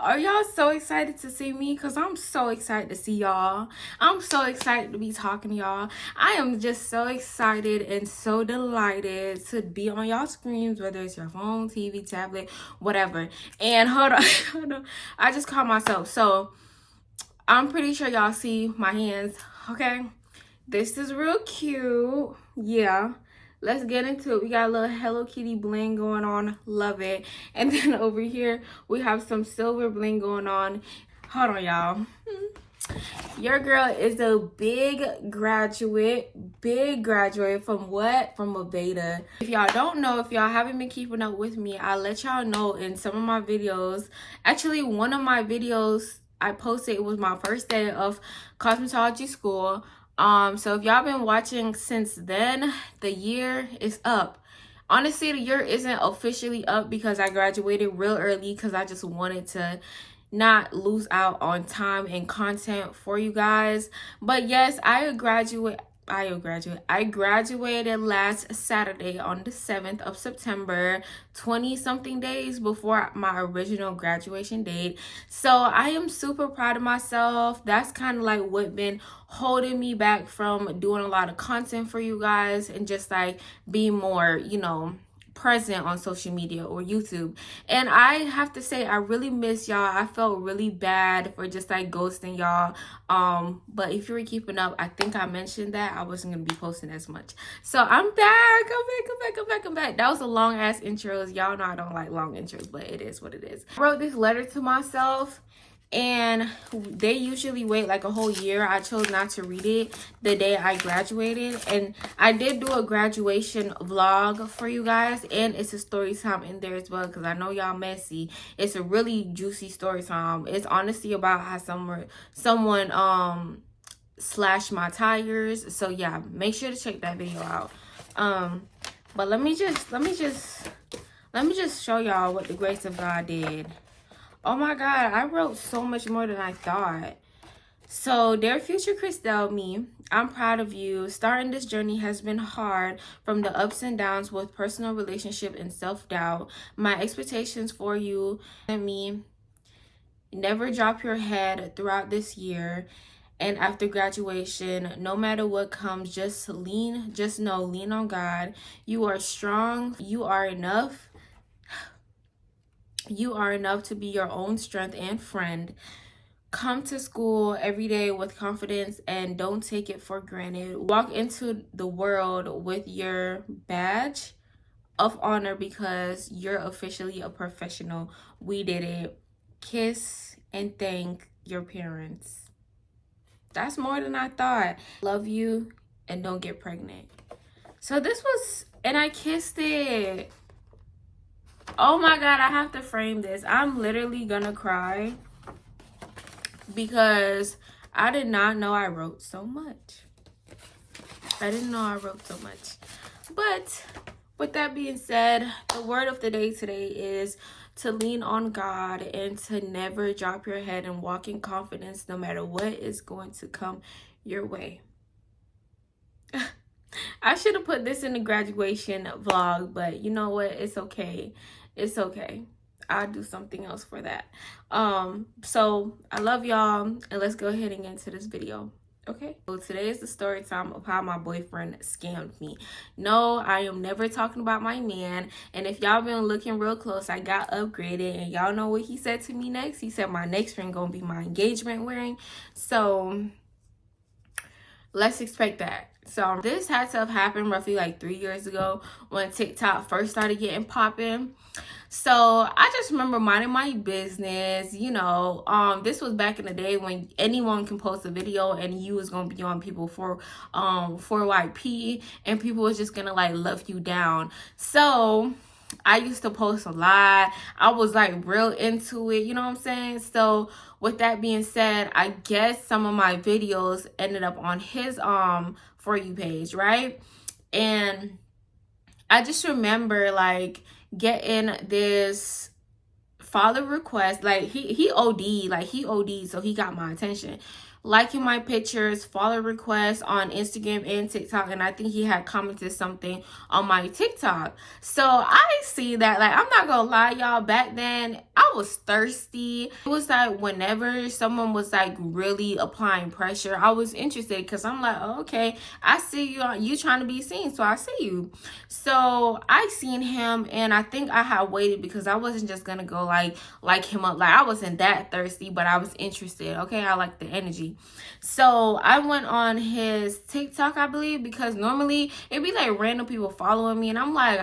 Are y'all so excited to see me? Because I'm so excited to see y'all. I'm so excited to be talking to y'all. I am just so excited and so delighted to be on y'all screens, whether it's your phone, TV, tablet, whatever. And hold on, hold on. I just caught myself. So I'm pretty sure y'all see my hands, okay? This is real cute. Yeah. Let's get into it. We got a little Hello Kitty bling going on. Love it. And then over here, we have some silver bling going on. Hold on, y'all. Your girl is a big graduate from what? From a beta. If y'all don't know, if y'all haven't been keeping up with me, I'll let y'all know in some of my videos. Actually, one of my videos I posted, it was my first day of cosmetology school. So if y'all been watching since then, the year is up. Honestly, the year isn't officially up because I graduated real early because I just wanted to not lose out on time and content for you guys. But yes, I graduated last Saturday on the 7th of September, 20 something days before my original graduation date. So I am super proud of myself. That's kind of like what been holding me back from doing a lot of content for you guys and just like being more, present on social media or YouTube. And I have to say, I really miss y'all. I felt really bad for just like ghosting y'all. But if you were keeping up, I think I mentioned that I wasn't gonna be posting as much. So I'm back. I'm back. That was a long ass intro. Y'all know I don't like long intros, but it is what it is. I wrote this letter to myself, and they usually wait like a whole year. I chose not to read it the day I graduated, and I did do a graduation vlog for you guys, and it's a story time in there as well because I know y'all messy. It's a really juicy story time. It's honestly about how someone slashed my tires. So yeah, make sure to check that video out. But let me just show y'all what the grace of God did. Oh my God, I wrote so much more than I thought. So, dear future Christelle me, I'm proud of you. Starting this journey has been hard, from the ups and downs with personal relationship and self-doubt. My expectations for you and me: never drop your head throughout this year. And after graduation, no matter what comes, just lean on God. You are strong. You are enough. You are enough to be your own strength and friend. Come to school every day with confidence and don't take it for granted. Walk into the world with your badge of honor because you're officially a professional. We did it. Kiss and thank your parents. That's more than I thought. Love you and don't get pregnant. So this was, and I kissed it. Oh my God, I have to frame this. I'm literally gonna cry because I did not know I wrote so much. I didn't know I wrote so much. But with that being said, the word of the day today is to lean on God and to never drop your head and walk in confidence no matter what is going to come your way. I should have put this in the graduation vlog, but you know what? It's okay. It's okay. I'll do something else for that. So I love y'all, and let's go ahead and get into this video. Okay, so today is the story time of how my boyfriend scammed me. No, I am never talking about my man. And if y'all been looking real close, I got upgraded, and y'all know what he said to me next. He said my next ring gonna be my engagement ring. So let's expect that. So this had to have happened roughly like 3 years ago when TikTok first started getting popping. So I just remember minding my business, this was back in the day when anyone can post a video and you was gonna be on people for YP, and people was just gonna like love you down. So I used to post a lot. I was like real into it, you know what I'm saying? So with that being said, I guess some of my videos ended up on his For You page, right? And I just remember like getting this follow request. Like he OD'd, so he got my attention. liking my pictures, follow requests on Instagram and TikTok, and I think he had commented something on my TikTok. So I see that, like, I'm not gonna lie, y'all, back then I was thirsty. It was like whenever someone was like really applying pressure, I was interested, because I'm like, oh, okay, I see you trying to be seen, so I see you. So I seen him, and I think I had waited because I wasn't just gonna go like him up. Like, I wasn't that thirsty, but I was interested. Okay, I like the energy. So I went on his TikTok, I believe, because normally it'd be like random people following me, and I'm like,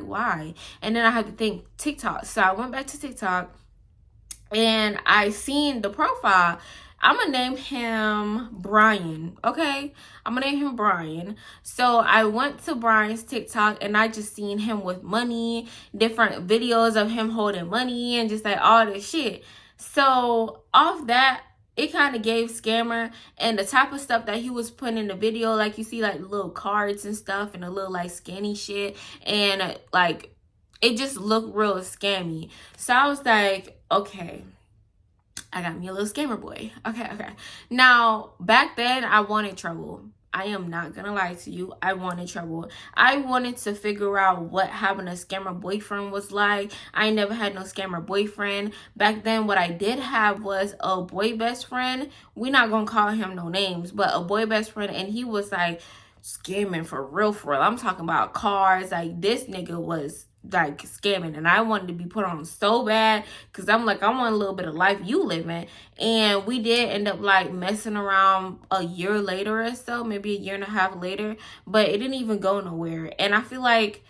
why? And then I had to think TikTok. So I went back to TikTok, and I seen the profile. I'm gonna name him Brian, okay? I'm gonna name him Brian. So I went to Brian's TikTok, and I just seen him with money, different videos of him holding money, and just like all this shit. So off that, it kind of gave scammer, and the type of stuff that he was putting in the video, like you see like little cards and stuff and a little like scanny shit, and like it just looked real scammy. So I was like, okay, I got me a little scammer boy. Okay. Now, back then, I wanted trouble. I am not gonna lie to you. I wanted trouble. I wanted to figure out what having a scammer boyfriend was like. I never had no scammer boyfriend. Back then, what I did have was a boy best friend. We're not gonna call him no names, but a boy best friend, and he was like scamming for real, for real. I'm talking about cars. Like, this nigga was like scamming, and I wanted to be put on so bad, because I'm like, I want a little bit of life you living. And we did end up like messing around a year later or so, maybe a year and a half later, but it didn't even go nowhere. And I feel like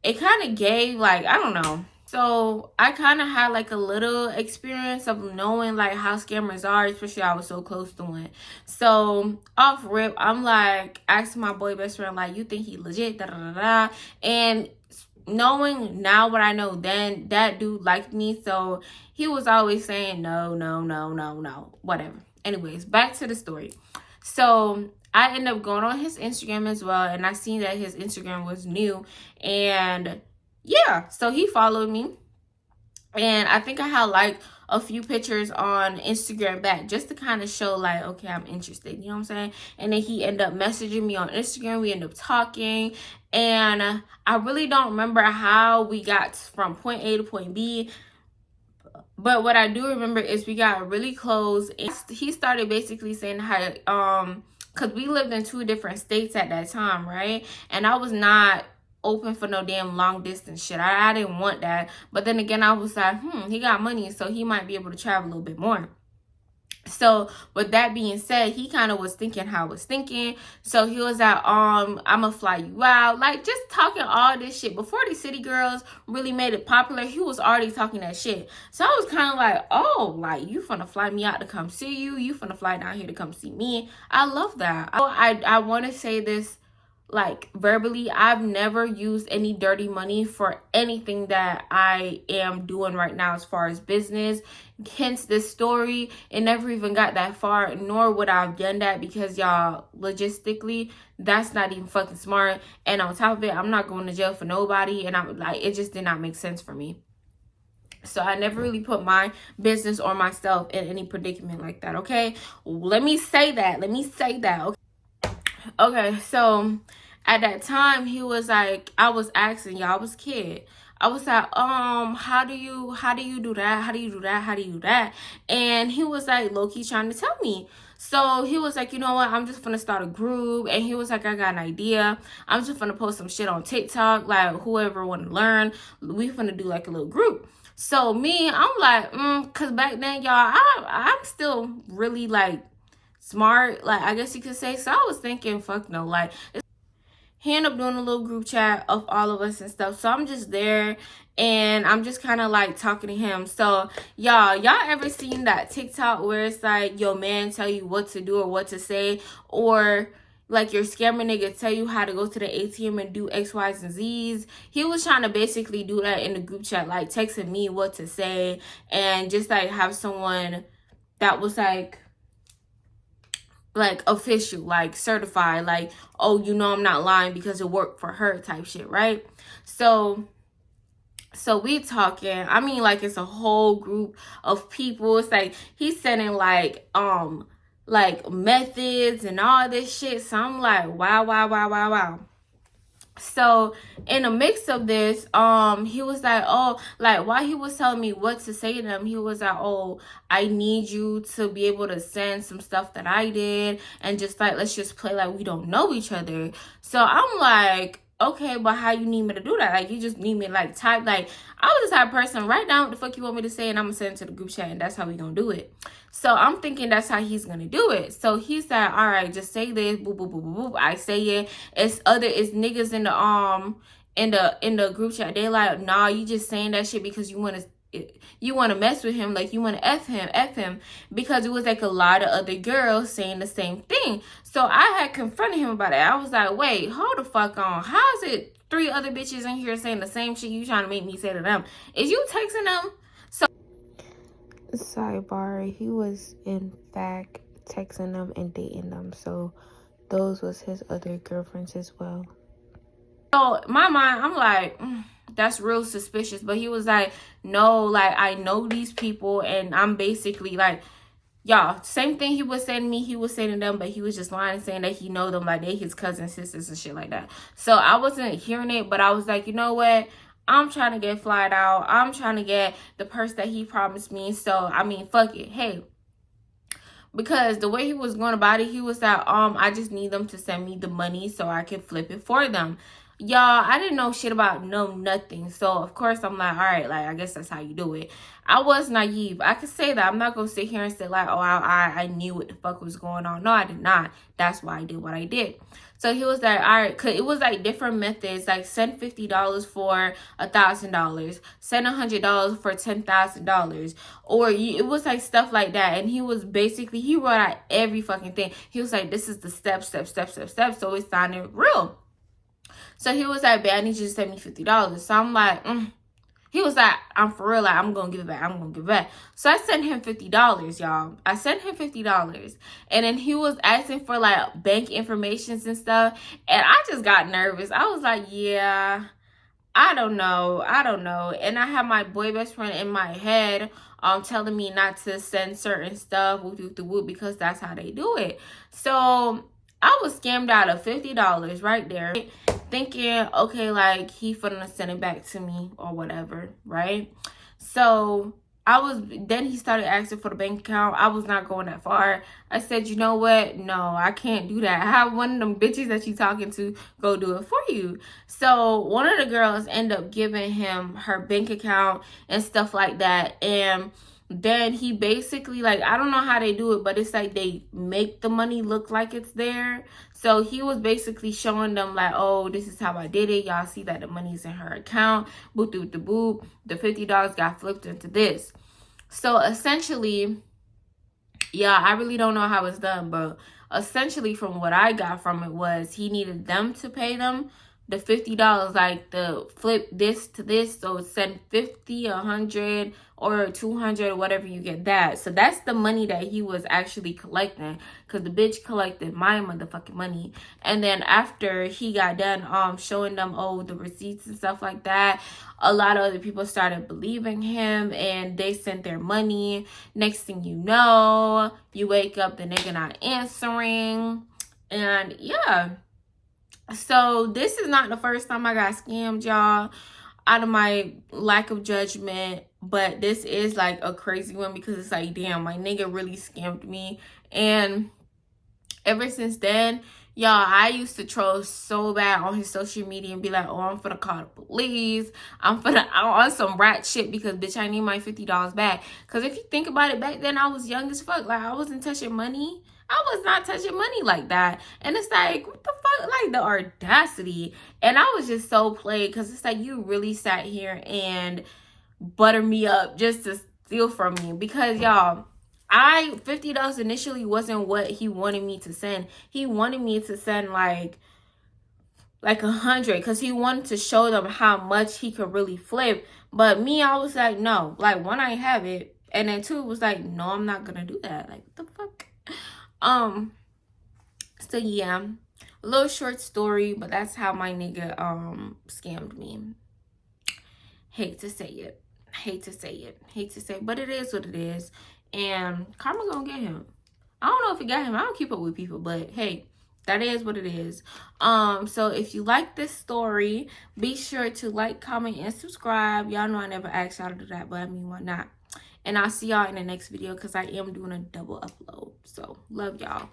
it kind of gave, like, I don't know. So I kind of had like a little experience of knowing like how scammers are, especially I was so close to one. So off rip, I'm like asking my boy best friend, like, you think he legit, da da da da. And knowing now what I know then, that dude liked me, so he was always saying no, whatever. Anyways, back to the story. So I ended up going on his Instagram as well, and I seen that his Instagram was new, and yeah, so he followed me, and I think I had like a few pictures on Instagram back, just to kind of show like, okay, I'm interested, you know what I'm saying? And then he ended up messaging me on Instagram. We ended up talking, and I really don't remember how we got from point A to point B, but what I do remember is we got really close, and he started basically saying how, because we lived in 2 different states at that time, right? And I was not open for no damn long distance shit. I didn't want that. But then again, I was like, he got money, so he might be able to travel a little bit more. So with that being said, he kind of was thinking how I was thinking. So he was like, I'm gonna fly you out, like just talking all this shit before the city girls really made it popular. He was already talking that shit. So I was kind of like, oh, like, you finna fly me out to come see you finna fly down here to come see me. I love that. I want to say this like verbally, I've never used any dirty money for anything that I am doing right now as far as business. Hence this story, it never even got that far, nor would I have done that, because y'all, logistically, that's not even fucking smart. And on top of it, I'm not going to jail for nobody, and I'm like, it just did not make sense for me. So I never really put my business or myself in any predicament like that. Okay, let me say that. Okay, so at that time, he was like, I was asking, y'all, I was a kid. I was like, how do you do that? And he was like, low-key trying to tell me. So he was like, you know what, I'm just gonna start a group. And he was like, I got an idea. I'm just gonna post some shit on TikTok, like, whoever wanna learn, we finna do like a little group. So me, I'm like, cause back then, y'all, I'm still really like smart, like, I guess you could say. So I was thinking, fuck no, like, he ended up doing a little group chat of all of us and stuff. So I'm just there, and I'm just kind of like talking to him. So y'all ever seen that TikTok where it's like your man tell you what to do or what to say, or like your scammer nigga tell you how to go to the ATM and do X, Y's, and Z's? He was trying to basically do that in the group chat, like texting me what to say, and just like have someone that was like official, like certified, like, oh, you know I'm not lying because it worked for her type shit, right? So we talking, I mean, like, it's a whole group of people. It's like he's sending like like methods and all this shit. So I'm like, wow, wow, wow, wow, wow. So in the mix of this, he was like, oh, like while he was telling me what to say to them, he was like, oh, I need you to be able to send some stuff that I did, and just like, let's just play like we don't know each other. So I'm like, okay, but how you need me to do that? Like, you just need me to like type, like, I was the type of person, write down what the fuck you want me to say, and I'm gonna send it to the group chat, and that's how we gonna do it. So I'm thinking that's how he's gonna do it. So he said, all right, just say this, boop, boop, boop, boop, boop. I say it. It's niggas in the group chat. They like, nah, you just saying that shit because you want to mess with him, like you want to f him, because it was like a lot of other girls saying the same thing. So I had confronted him about it. I was like, wait, hold the fuck on. How is it 3 other bitches in here saying the same shit you trying to make me say to them? Is you texting them? So sidebar, he was in fact texting them and dating them. So those was his other girlfriends as well. So my mind, I'm like, that's real suspicious. But he was like, no, like I know these people, and I'm basically like, y'all, same thing he was saying to me, he was saying to them, but he was just lying, saying that he know them, like they his cousins, sisters, and shit like that. So I wasn't hearing it, but I was like, you know what? I'm trying to get flied out. I'm trying to get the purse that he promised me. So I mean, fuck it. Hey. Because the way he was going about it, he was like, I just need them to send me the money so I can flip it for them. Y'all, I didn't know shit about nothing. So, of course, I'm like, all right, like, I guess that's how you do it. I was naive. I could say that. I'm not going to sit here and say, like, oh, I knew what the fuck was going on. No, I did not. That's why I did what I did. So he was like, all right, cause it was like different methods, like send $50 for $1,000, send $100 for $10,000, or it was like stuff like that. And he was basically, he wrote out every fucking thing. He was like, this is the step. So it sounded real. So he was like, babe, I need you to send me $50. So I'm like, He was like, I'm for real, like, I'm gonna give it back. I'm gonna give it back. So I sent him $50, y'all. I sent him $50. And then he was asking for like bank informations and stuff. And I just got nervous. I was like, yeah, I don't know. And I had my boy best friend in my head telling me not to send certain stuff because that's how they do it. So I was scammed out of $50 right there, thinking, okay, like he finna send it back to me or whatever, right? So then he started asking for the bank account. I was not going that far. I said, you know what? No, I can't do that. I have one of them bitches that you talking to go do it for you. So one of the girls ended up giving him her bank account and stuff like that. And then he basically, like, I don't know how they do it, but it's like they make the money look like it's there. So he was basically showing them like, oh, this is how I did it. Y'all see that the money's in her account. Boop, doop, the boop. The $50 got flipped into this. So essentially, yeah, I really don't know how it's done, but essentially from what I got from it was he needed them to pay them the $50, like the flip this to this. So send 50, 100 or 200 or whatever, you get that. So that's the money that he was actually collecting, because the bitch collected my motherfucking money. And then after he got done showing them, oh, the receipts and stuff like that, a lot of other people started believing him and they sent their money. Next thing you know, you wake up, the nigga not answering. And yeah, so this is not the first time I got scammed, y'all, out of my lack of judgment. But this is like a crazy one, because it's like, damn, my nigga really scammed me. And ever since then, y'all, I used to troll so bad on his social media and be like, oh, I'm finna call the police. I'm on some rat shit, because bitch, I need my $50 back. Because if you think about it, back then I was young as fuck. Like, I wasn't touching money. I was not touching money like that. And it's like, what the fuck? Like, the audacity. And I was just so played, because it's like, you really sat here and butter me up just to steal from me. Because, y'all, $50 initially wasn't what he wanted me to send. He wanted me to send like 100, because he wanted to show them how much he could really flip. But me, I was like, no. Like, one, I have it. And then two, was like, no, I'm not gonna do that. Like, what the fuck? So yeah, a little short story, but that's how my nigga scammed me. Hate to say it, but it is what it is. And karma gonna get him. I don't know if it got him. I don't keep up with people, but hey, that is what it is. So if you like this story, be sure to like, comment, and subscribe. Y'all know I never asked y'all to do that, but I mean, why not? And I'll see y'all in the next video because I am doing a double upload. So love y'all.